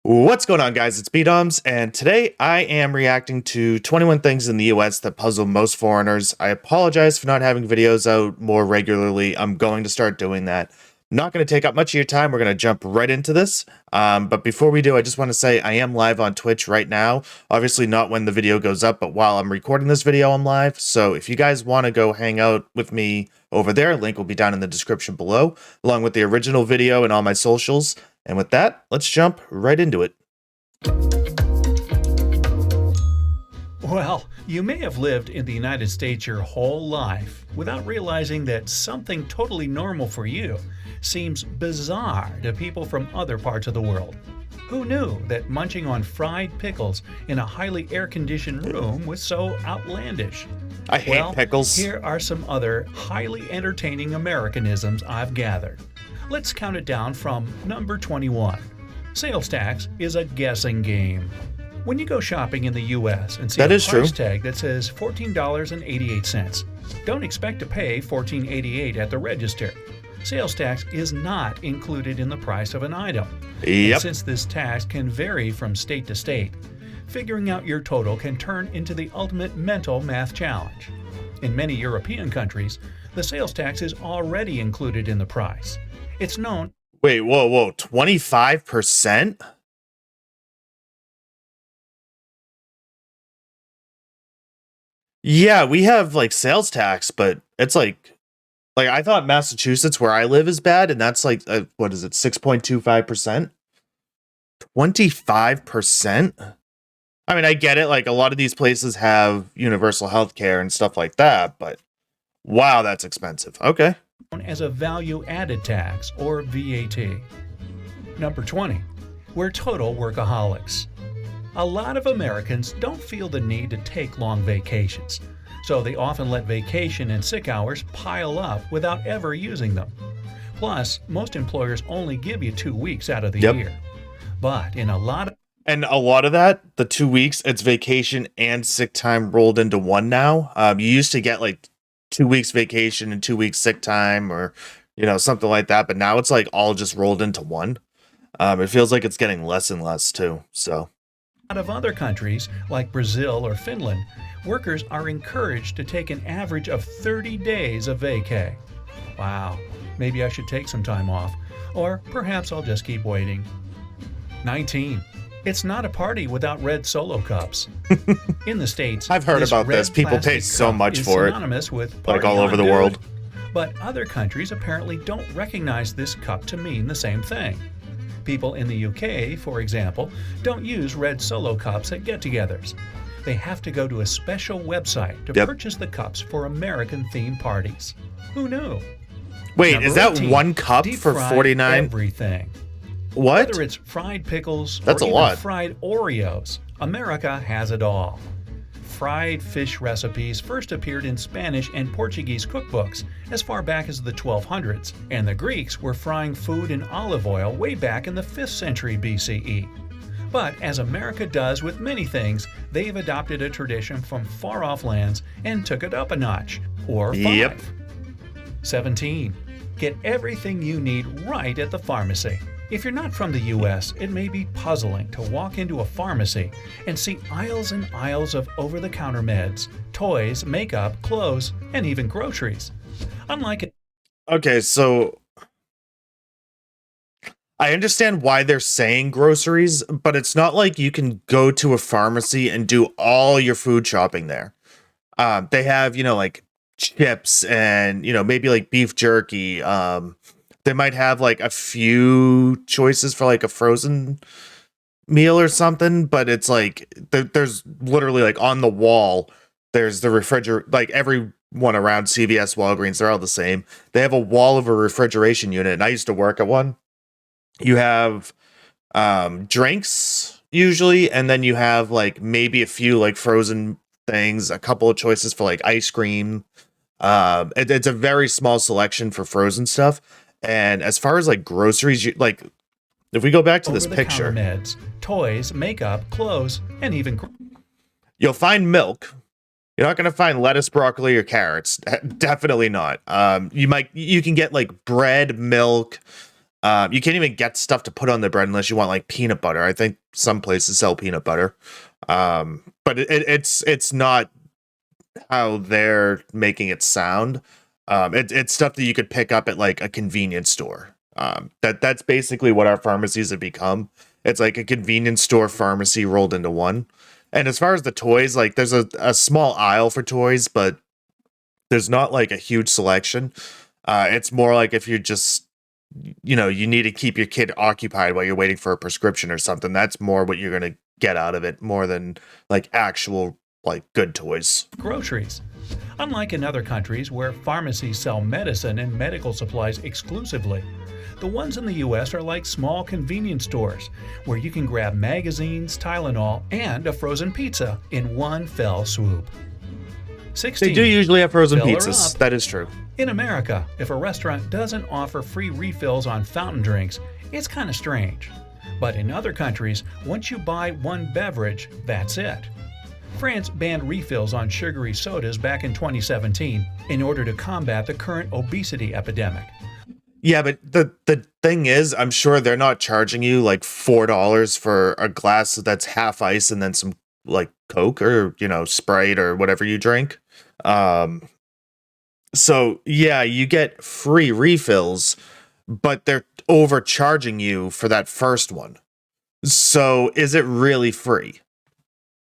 What's going on, guys? It's B-Doms, and today I am reacting to 21 things in the US that puzzle most foreigners. I apologize for not having videos out more regularly. I'm going to start doing that. Not going to take up much of your time. We're going to jump right into this. But before we do, I just want to say I am live on Twitch right now. Obviously not when the video goes up, but while I'm recording this video, I'm live. So if you guys want to go hang out with me over there, link will be down in the description below, along with the original video and all my socials. And with that, let's jump right into it. Well, you may have lived in the United States your whole life without realizing that something totally normal for you seems bizarre to people from other parts of the world. Who knew that munching on fried pickles in a highly air-conditioned room was so outlandish? I hate pickles. Here are some other highly entertaining Americanisms I've gathered. Let's count it down from number 21. Sales tax is a guessing game. When you go shopping in the U.S. and see a price tag that says $14.88, don't expect to pay $14.88 at the register. Sales tax is not included in the price of an item. And since this tax can vary from state to state, figuring out your total can turn into the ultimate mental math challenge. In many European countries, the sales tax is already included in the price. It's known. Wait, whoa, 25%? Yeah, we have like sales tax, but it's like I thought Massachusetts, where I live, is bad, and that's like what is it, 6.25%? 25%? I mean, I get it. Like a lot of these places have universal health care and stuff like that, but wow, that's expensive. Okay. As a value-added tax, or VAT. Number 20. We're total workaholics. A lot of Americans don't feel the need to take long vacations, so they often let vacation and sick hours pile up without ever using them. Plus, most employers only give you 2 weeks out of the year. But in a lot of that, the 2 weeks, it's vacation and sick time rolled into one now. You used to get like 2 weeks vacation and 2 weeks sick time, or something like that, but now it's like all just rolled into one. It feels like it's getting less and less too. So a lot of other countries like Brazil or Finland, workers are encouraged to take an average of 30 days of vacay. Wow, maybe I should take some time off, or perhaps I'll just keep waiting. 19. It's not a party without red Solo cups. In the States, I've heard about this. People pay so much for it, like all over the world. But other countries apparently don't recognize this cup to mean the same thing. People in the UK, for example, don't use red Solo cups at get-togethers. They have to go to a special website to purchase the cups for American-themed parties. Who knew? Wait, Number is that 18, one cup for 49? Everything. What? Whether it's fried pickles or even fried Oreos, America has it all. Fried fish recipes first appeared in Spanish and Portuguese cookbooks as far back as the 1200s, and the Greeks were frying food in olive oil way back in the 5th century BCE. But as America does with many things, they've adopted a tradition from far-off lands and took it up a notch, or 5. 17. Get everything you need right at the pharmacy. If you're not from the U.S., it may be puzzling to walk into a pharmacy and see aisles and aisles of over-the-counter meds, toys, makeup, clothes, and even groceries. Unlike it. Okay, so I understand why they're saying groceries, but it's not like you can go to a pharmacy and do all your food shopping there. They have, like chips and, maybe like beef jerky. They might have like a few choices for like a frozen meal or something, but it's like there's literally like on the wall, there's the refrigerator, like every one around CVS, Walgreens, they're all the same. They have a wall of a refrigeration unit, and I used to work at one. You have drinks usually, and then you have like maybe a few like frozen things, a couple of choices for like ice cream. It's a very small selection for frozen stuff. And as far as like groceries, like if we go back to this picture, meds, toys, makeup, clothes, and even you'll find milk. You're not going to find lettuce, broccoli, or carrots. Definitely not. You can get like bread, milk, You can't even get stuff to put on the bread unless you want like peanut butter. I think some places sell peanut butter, but it's not how they're making it sound. It's stuff that you could pick up at like a convenience store. That's basically what our pharmacies have become. It's like a convenience store pharmacy rolled into one. And as far as the toys, like there's a small aisle for toys, but there's not like a huge selection. It's more like if you're just, you need to keep your kid occupied while you're waiting for a prescription or something. That's more what you're going to get out of it more than like actual like good toys. Groceries. Unlike in other countries where pharmacies sell medicine and medical supplies exclusively, the ones in the US are like small convenience stores where you can grab magazines, Tylenol, and a frozen pizza in one fell swoop. 16. They do usually have frozen Fill her pizzas. up. That is true. In America, if a restaurant doesn't offer free refills on fountain drinks, it's kind of strange. But in other countries, once you buy one beverage, that's it. France banned refills on sugary sodas back in 2017 in order to combat the current obesity epidemic. Yeah, but the thing is, I'm sure they're not charging you like $4 for a glass that's half ice and then some like Coke or, Sprite or whatever you drink. So yeah, you get free refills, but they're overcharging you for that first one. So is it really free?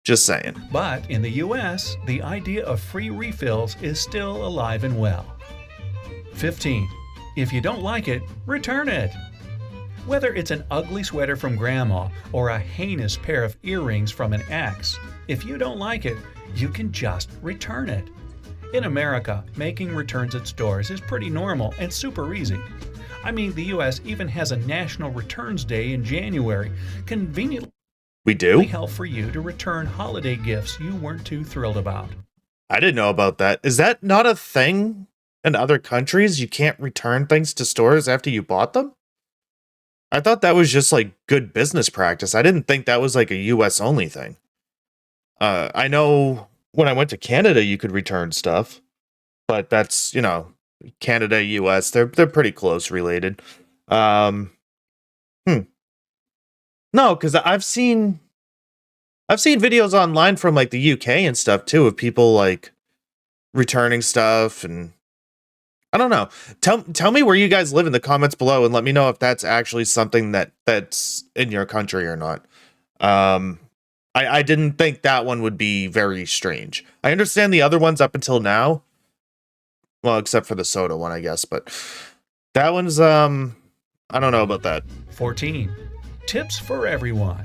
Just saying. But in the US, the idea of free refills is still alive and well. 15. If you don't like it, return it. Whether it's an ugly sweater from grandma or a heinous pair of earrings from an ex, if you don't like it, you can just return it. In America, making returns at stores is pretty normal and super easy. I mean, the US even has a National Returns Day in January, conveniently We do? held for you to return holiday gifts you weren't too thrilled about. I didn't know about that. Is that not a thing in other countries? You can't return things to stores after you bought them? I thought that was just like good business practice. I didn't think that was like a US only thing. I know when I went to Canada, you could return stuff, but that's, Canada, US, they're pretty close related. No, because I've seen videos online from like the UK and stuff too of people like returning stuff, and I don't know. Tell me where you guys live in the comments below and let me know if that's actually something that's in your country or not. I didn't think that one would be very strange. I understand the other ones up until now. Well, except for the soda one, I guess, but that one's I don't know about that. 14. Tips for everyone.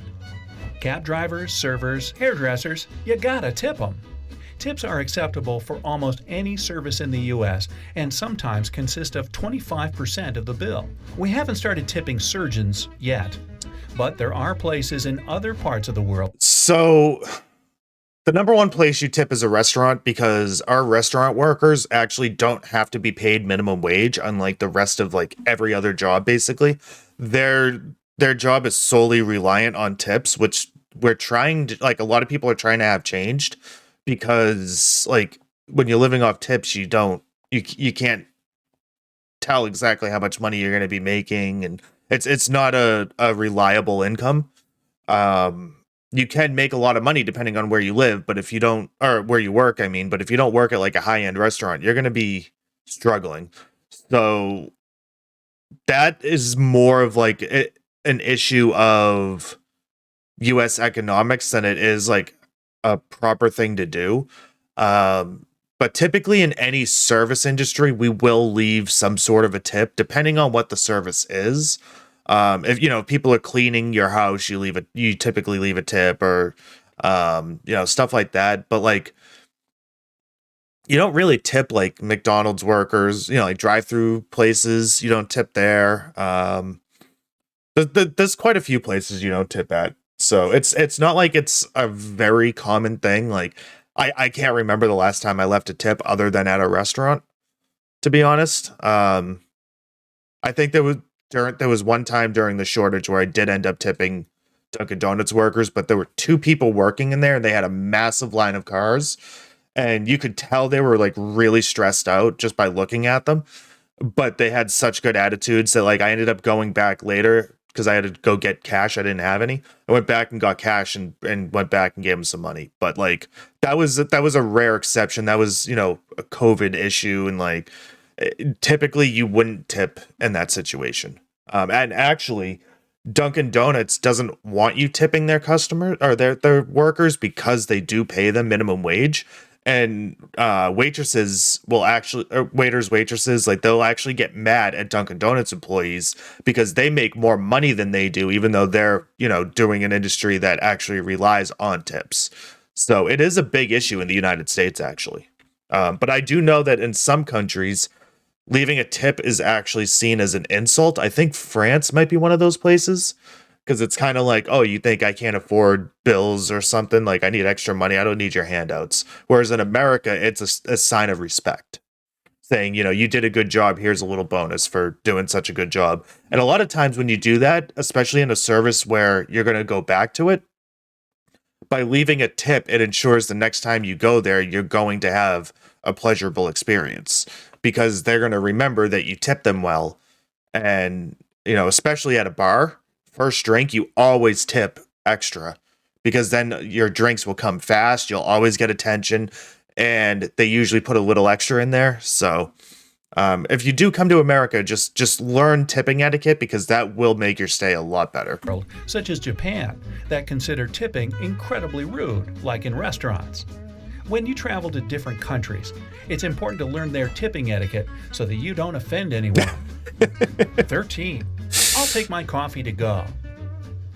Cab drivers, servers, hairdressers, you gotta tip them. Tips are acceptable for almost any service in the US and sometimes consist of 25% of the bill. We haven't started tipping surgeons yet, but there are places in other parts of the world. So the number one place you tip is a restaurant, because our restaurant workers actually don't have to be paid minimum wage, unlike the rest of like every other job. Basically, their job is solely reliant on tips, which we're trying to, like, a lot of people are trying to have changed, because like when you're living off tips, you can't tell exactly how much money you're going to be making, and it's not a reliable income. You can make a lot of money depending on where you live, but if you don't, or where you work, I mean, but if you don't work at like a high-end restaurant, you're going to be struggling. So that is more of like an issue of US economics than it is like a proper thing to do. But typically in any service industry, we will leave some sort of a tip depending on what the service is. If people are cleaning your house, you typically leave a tip, or stuff like that. But like, you don't really tip like McDonald's workers, like drive-through places. You don't tip there. There's quite a few places you don't tip at. So it's not like it's a very common thing. Like I can't remember the last time I left a tip other than at a restaurant, to be honest. I think there was one time during the shortage where I did end up tipping Dunkin' Donuts workers, but there were two people working in there and they had a massive line of cars, and you could tell they were like really stressed out just by looking at them. but they had such good attitudes that like I ended up going back later because I had to go get cash. I didn't have any. I went back and got cash and went back and gave them some money. But like that was a rare exception. That was, you know, a COVID issue, and like typically you wouldn't tip in that situation. And actually, Dunkin' Donuts doesn't want you tipping their customers or their workers because they do pay them minimum wage. And waitresses will actually, or waitresses, like they'll actually get mad at Dunkin' Donuts employees because they make more money than they do, even though they're, you know, doing an industry that actually relies on tips. So it is a big issue in the United States, actually. But I do know that in some countries, leaving a tip is actually seen as an insult. I think France might be one of those places because it's kind of like, oh, you think I can't afford bills or something? Like I need extra money. I don't need your handouts. Whereas in America, it's a sign of respect, saying, you know, you did a good job. Here's a little bonus for doing such a good job. And a lot of times when you do that, especially in a service where you're going to go back to it, by leaving a tip, it ensures the next time you go there, you're going to have a pleasurable experience because they're going to remember that you tipped them well. And, you know, especially at a bar, first drink, you always tip extra because then your drinks will come fast. You'll always get attention, and they usually put a little extra in there. So if you do come to America, just learn tipping etiquette because that will make your stay a lot better. Such as Japan, that consider tipping incredibly rude, like in restaurants. When you travel to different countries, it's important to learn their tipping etiquette so that you don't offend anyone. 13. I'll take my coffee to go.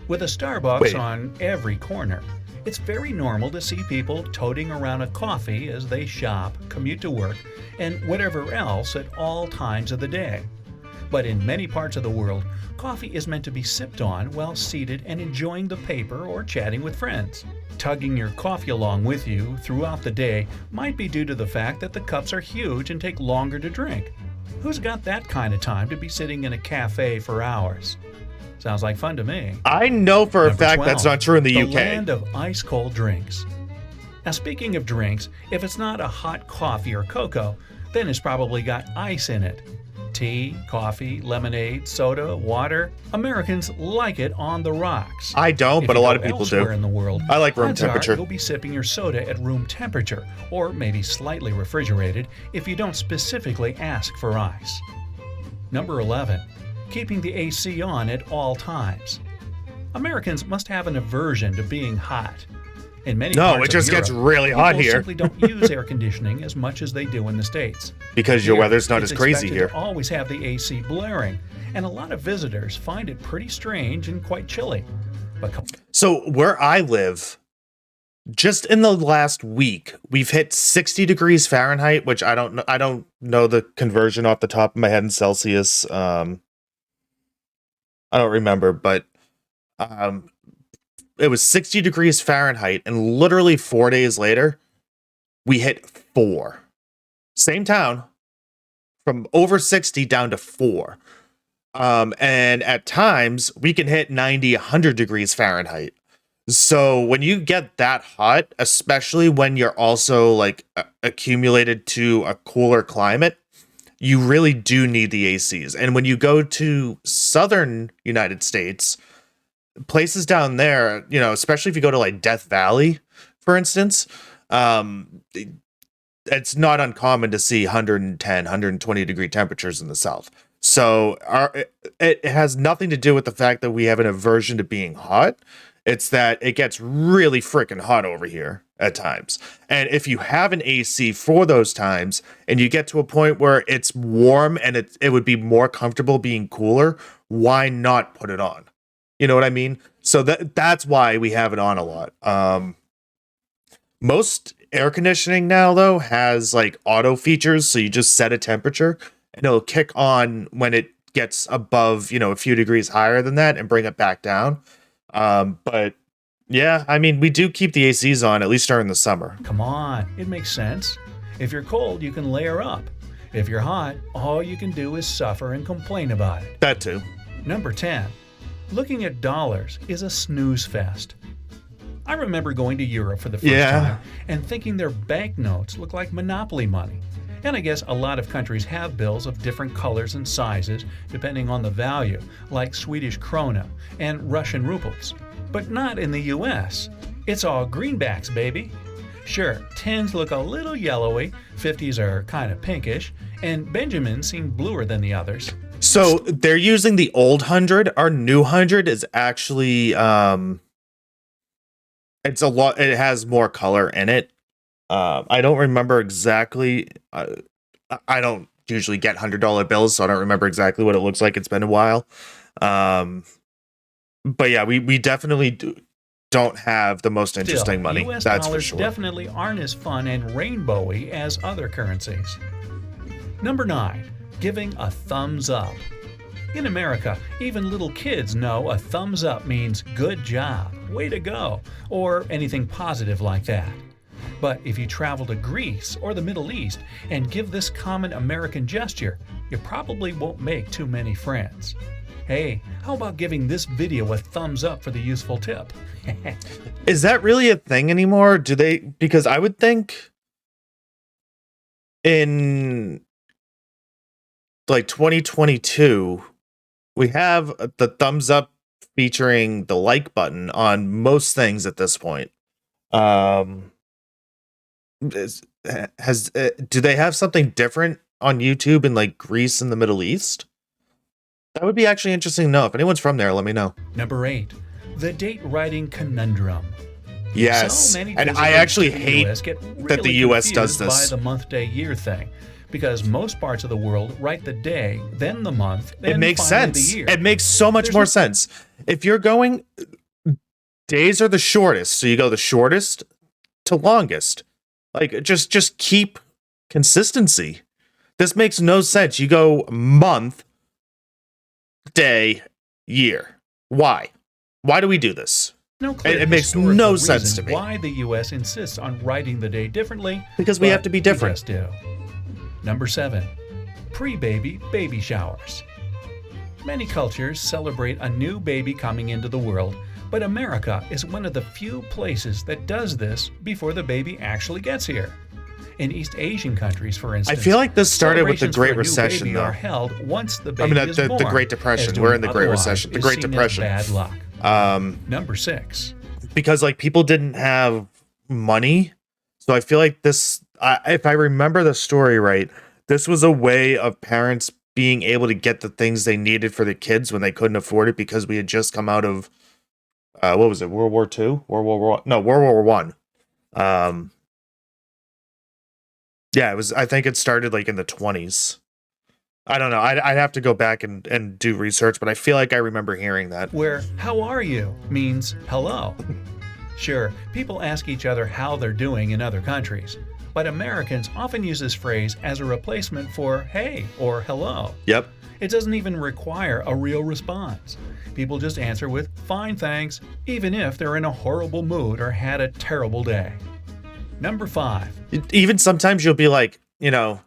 With a Starbucks on every corner, it's very normal to see people toting around a coffee as they shop, commute to work, and whatever else at all times of the day. But in many parts of the world, coffee is meant to be sipped on while seated and enjoying the paper or chatting with friends. Tugging your coffee along with you throughout the day might be due to the fact that the cups are huge and take longer to drink. Who's got that kind of time to be sitting in a cafe for hours? Sounds like fun to me. I know for a Number fact 12, that's not true in the UK. The land of ice-cold drinks. Now, speaking of drinks, if it's not a hot coffee or cocoa, then it's probably got ice in it. Tea, coffee, lemonade, soda, water. Americans like it on the rocks. I don't, but a lot of people do. In the world, I like room odds are temperature. You'll be sipping your soda at room temperature, or maybe slightly refrigerated if you don't specifically ask for ice. Number 11. Keeping the AC on at all times. Americans must have an aversion to being hot. In many parts it just of Europe, gets really hot people here. simply don't use air conditioning as much as they do in the States. Because your Here, weather's not it's as crazy expected here. to always have the AC blaring, and a lot of visitors find it pretty strange and quite chilly. But So where I live, just in the last week, we've hit 60 degrees Fahrenheit, which I don't know the conversion off the top of my head in Celsius. I don't remember, but it was 60 degrees Fahrenheit, and literally 4 days later, we hit 4. Same town, from over 60 down to 4. And at times, we can hit 90, 100 degrees Fahrenheit. So when you get that hot, especially when you're also like accumulated to a cooler climate, you really do need the ACs. And when you go to southern United States, places down there, you know, especially if you go to like Death Valley, for instance, it's not uncommon to see 110, 120 degree temperatures in the South. So it has nothing to do with the fact that we have an aversion to being hot. It's that it gets really freaking hot over here at times. And if you have an AC for those times and you get to a point where it's warm and it would be more comfortable being cooler, why not put it on? You know what I mean? So that's why we have it on a lot. Most air conditioning now, though, has like auto features. So you just set a temperature and it'll kick on when it gets above, you know, a few degrees higher than that and bring it back down. But yeah, I mean, we do keep the ACs on, at least during the summer. come on, it makes sense. If you're cold, you can layer up. If you're hot, all you can do is suffer and complain about it. That too. Number 10. Looking at dollars is a snooze fest. I remember going to Europe for the first time and thinking their banknotes looked like Monopoly money. And I guess a lot of countries have bills of different colors and sizes depending on the value, like Swedish krona and Russian rubles. But not in the US. It's all greenbacks, baby. Sure, 10s look a little yellowy, 50s are kind of pinkish, and Benjamins seem bluer than the others. So they're using the old 100. Our new 100 is actually it's a lot. It has more color in it. I don't remember exactly. I don't usually get $100 bills, so I don't remember exactly what it looks like. It's been a while. But yeah, we definitely don't have the most interesting money. US That's for dollars sure. definitely aren't as fun and rainbowy as other currencies. Number 9. Giving a thumbs up. In America, even little kids know a thumbs up means good job, way to go, or anything positive like that. But if you travel to Greece or the Middle East and give this common American gesture, you probably won't make too many friends. Hey, how about giving this video a thumbs up for the useful tip? Is that really a thing anymore? Do they? Because I would think in like 2022, we have the thumbs up featuring the like button on most things at this point. Do they have something different on YouTube in like Greece and the Middle East? That would be actually interesting to know. If anyone's from there, let me know. Number 8. The date writing conundrum. Yes, So many and I visitors actually to the hate US get that the really US does confused this. by the month, day, year thing, because most parts of the world write the day, then the month, then It makes finally sense. the year. It makes so much There's more no- sense. If you're going, days are the shortest, so you go the shortest to longest. Like just keep consistency. This makes no sense. You go month, day, year. Why? Why do we do this? No clear it makes historical no reason sense to me. Why the U.S. insists on writing the day differently? Because we but have to be different. We just do. Number 7. Pre-baby baby showers. Many cultures celebrate a new baby coming into the world, but America is one of the few places that does this before the baby actually gets here. In East Asian countries, for I instance, feel like this started with the celebrations for a Great new Recession, baby though. are held once the I baby mean, is the born, Great as Depression. doing We're in the Great otherwise Recession. The is Great seen as Depression. bad luck. Number 6. Because like people didn't have money, so I feel like this. If I remember the story right, this was a way of parents being able to get the things they needed for the kids when they couldn't afford it, because we had just come out of what was it, World War II, World War One. Yeah, it was. I think it started like in the 20s. I don't know. I'd have to go back and do research, but I feel like I remember hearing that. Where "how are you" means hello. Sure, people ask each other how they're doing in other countries, but Americans often use this phrase as a replacement for hey or hello. Yep. It doesn't even require a real response. People just answer with fine thanks, even if they're in a horrible mood or had a terrible day. Number 5. Even sometimes you'll be like, oh,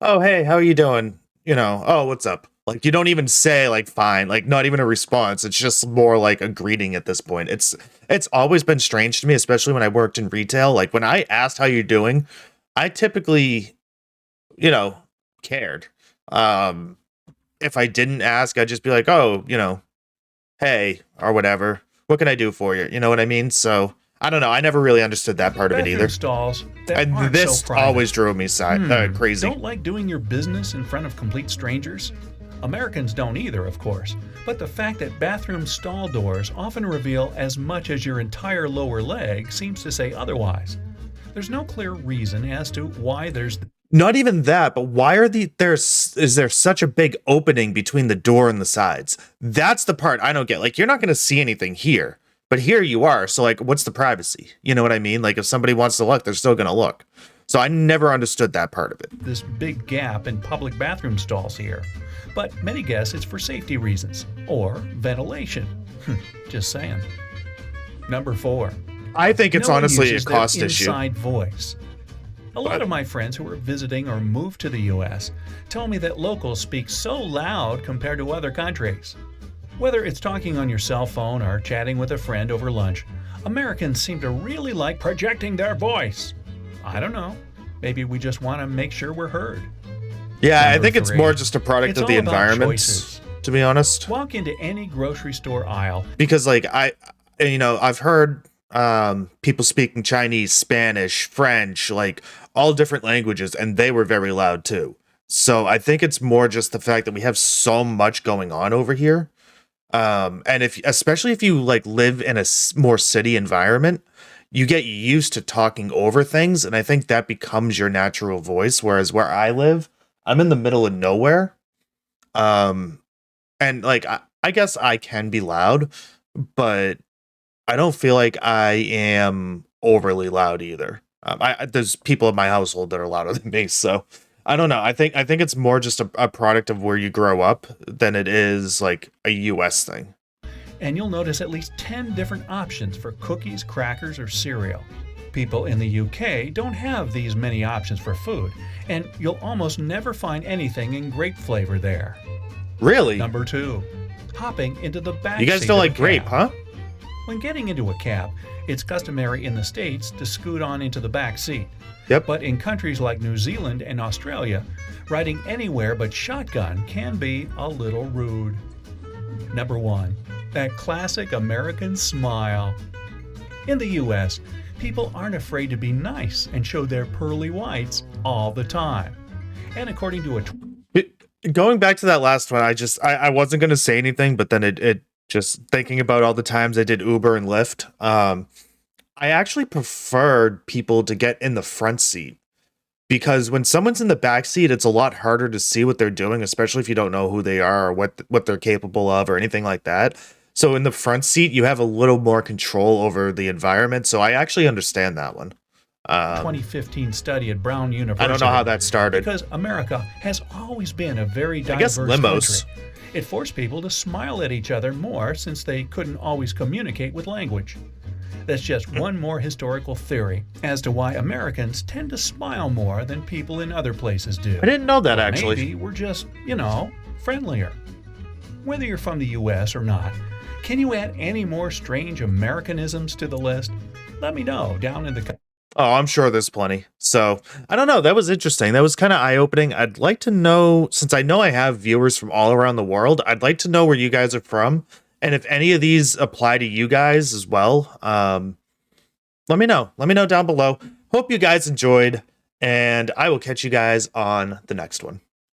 hey, how are you doing? Oh, what's up? Like, you don't even say like fine, like not even a response. It's just more like a greeting at this point. It's always been strange to me, especially when I worked in retail. Like when I asked how you're doing, I typically, cared. If I didn't ask, I'd just be like, oh, hey, or whatever. What can I do for you? You know what I mean? So I don't know. I never really understood that part of it Bathroom either. stalls that And aren't this so private. always drove me crazy. Don't like doing your business in front of complete strangers? Americans don't either, of course, but the fact that bathroom stall doors often reveal as much as your entire lower leg seems to say otherwise. There's no clear reason as to why there's Not even that, but why is there such a big opening between the door and the sides? That's the part I don't get. Like, you're not going to see anything here, but here you are. So like, what's the privacy? You know what I mean? Like if somebody wants to look, they're still going to look. So I never understood that part of it. this big gap in public bathroom stalls here, but many guess it's for safety reasons or ventilation. Just saying. Number 4. I think it's No one honestly a uses cost their issue. inside voice. A lot of my friends who are visiting or moved to the U.S. tell me that locals speak so loud compared to other countries. Whether it's talking on your cell phone or chatting with a friend over lunch, Americans seem to really like projecting their voice. I don't know. Maybe we just want to make sure we're heard. Yeah, I Number think it's 3. more just a product It's of the all about environment, choices. to be honest. Walk into any grocery store aisle. Because like I've heard people speaking Chinese, Spanish, French, like all different languages, and they were very loud too. So I think it's more just the fact that we have so much going on over here. And especially if you like live in a more city environment, you get used to talking over things, and I think that becomes your natural voice. Whereas where I live, I'm in the middle of nowhere. Um, and like I guess I can be loud, but I don't feel like I am overly loud either. There's people in my household that are louder than me, so I don't know. I think it's more just a product of where you grow up than it is like a US thing. And you'll notice at least 10 different options for cookies, crackers, or cereal. People in the UK don't have these many options for food, and you'll almost never find anything in grape flavor there. Really? Number 2. Hopping into the back You guys seat don't of a like grape, cab. huh? When getting into a cab, it's customary in the States to scoot on into the back seat. Yep. But in countries like New Zealand and Australia, riding anywhere but shotgun can be a little rude. Number 1. That classic American smile. In the US, people aren't afraid to be nice and show their pearly whites all the time. And according to a Going back to that last one, I wasn't gonna say anything, but then it just thinking about all the times I did Uber and Lyft. I actually preferred people to get in the front seat, because when someone's in the back seat, it's a lot harder to see what they're doing, especially if you don't know who they are or what they're capable of or anything like that. So in the front seat, you have a little more control over the environment. So I actually understand that one. 2015 study at Brown University. I don't know how that started. Because America has always been a very I guess diverse limos. country. It forced people to smile at each other more since they couldn't always communicate with language. That's just one more historical theory as to why Americans tend to smile more than people in other places do. I didn't know that, actually. Maybe we're just, friendlier. Whether you're from the US or not, can you add any more strange Americanisms to the list? Let me know down in the Oh, I'm sure there's plenty. So I don't know. That was interesting. That was kind of eye-opening. I'd like to know, since I know I have viewers from all around the world, I'd like to know where you guys are from. And if any of these apply to you guys as well, let me know. Let me know down below. Hope you guys enjoyed, and I will catch you guys on the next one.